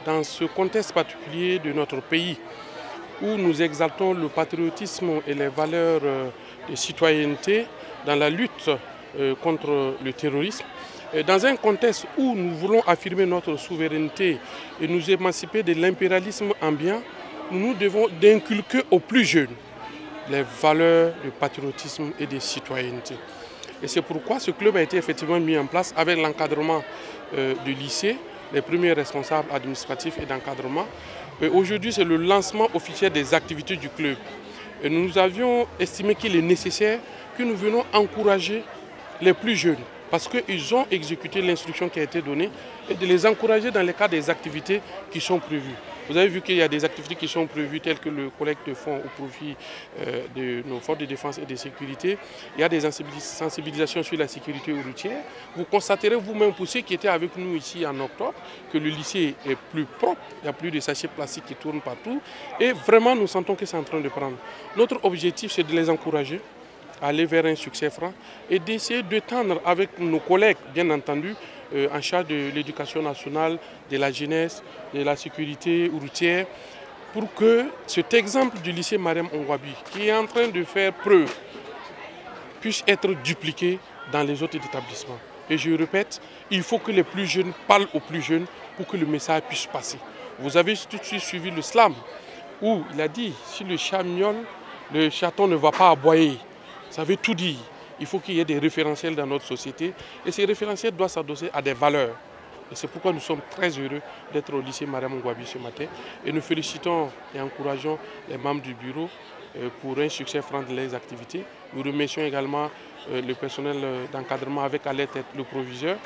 dans ce contexte particulier de notre pays, où nous exaltons le patriotisme et les valeurs de citoyenneté dans la lutte contre le terrorisme, dans un contexte où nous voulons affirmer notre souveraineté et nous émanciper de l'impérialisme ambiant, nous devons inculquer aux plus jeunes les valeurs de patriotisme et de citoyenneté. Et c'est pourquoi ce club a été effectivement mis en place avec l'encadrement du lycée, les premiers responsables administratifs et d'encadrement. Aujourd'hui, c'est le lancement officiel des activités du club. Et nous avions estimé qu'il est nécessaire que nous venions encourager les plus jeunes, parce qu'ils ont exécuté l'instruction qui a été donnée, et de les encourager dans le cadre des activités qui sont prévues. Vous avez vu qu'il y a des activités qui sont prévues, telles que le collecte de fonds au profit de nos forces de défense et de sécurité. Il y a des sensibilisations sur la sécurité routière. Vous constaterez vous-même, pour ceux qui étaient avec nous ici en octobre, que le lycée est plus propre, il n'y a plus de sachets plastiques qui tournent partout. Et vraiment, nous sentons que c'est en train de prendre. Notre objectif, c'est de les encourager à aller vers un succès franc et d'essayer de tendre avec nos collègues, bien entendu, en charge de l'éducation nationale, de la jeunesse, de la sécurité routière, pour que cet exemple du lycée Mariam Ongwabi, qui est en train de faire preuve, puisse être dupliqué dans les autres établissements. Et je répète, il faut que les plus jeunes parlent aux plus jeunes pour que le message puisse passer. Vous avez tout de suite suivi le slam, où il a dit, si le chat miaule, le chaton ne va pas aboyer. Ça veut tout dire. Il faut qu'il y ait des référentiels dans notre société et ces référentiels doivent s'adosser à des valeurs. Et c'est pourquoi nous sommes très heureux d'être au lycée Mariam Ongwabi ce matin. Et nous félicitons et encourageons les membres du bureau pour un succès franc de leurs activités. Nous remercions également le personnel d'encadrement avec à leur tête le proviseur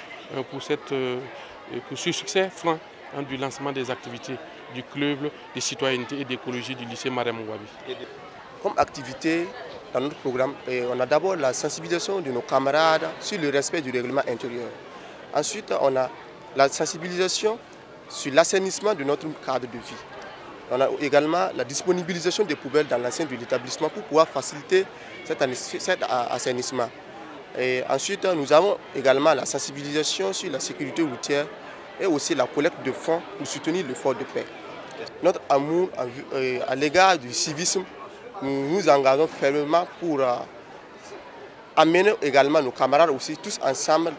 pour ce succès franc du lancement des activités du club de citoyenneté et d'écologie du lycée Mariam Ongwabi. Comme activité, dans notre programme, on a d'abord la sensibilisation de nos camarades sur le respect du règlement intérieur. Ensuite, on a la sensibilisation sur l'assainissement de notre cadre de vie. On a également la disponibilisation des poubelles dans l'enceinte de l'établissement pour pouvoir faciliter cet assainissement. Et ensuite, nous avons également la sensibilisation sur la sécurité routière et aussi la collecte de fonds pour soutenir l'effort de paix. Notre amour à l'égard du civisme, nous nous engageons fermement pour amener également nos camarades aussi tous ensemble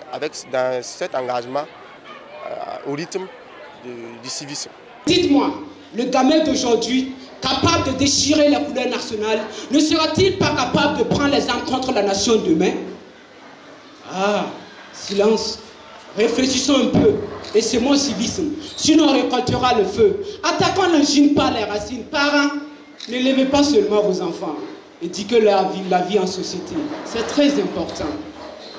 dans cet engagement au rythme du civisme. Dites-moi, le gamin d'aujourd'hui, capable de déchirer la couleur nationale, ne sera-t-il pas capable de prendre les armes contre la nation demain? Ah, silence. Réfléchissons un peu. Et c'est mon civisme. Sinon on récoltera le feu. Attaquons l'engine par les racines. Parents, n'élevez pas seulement vos enfants. Et dites que la vie en société, c'est très important.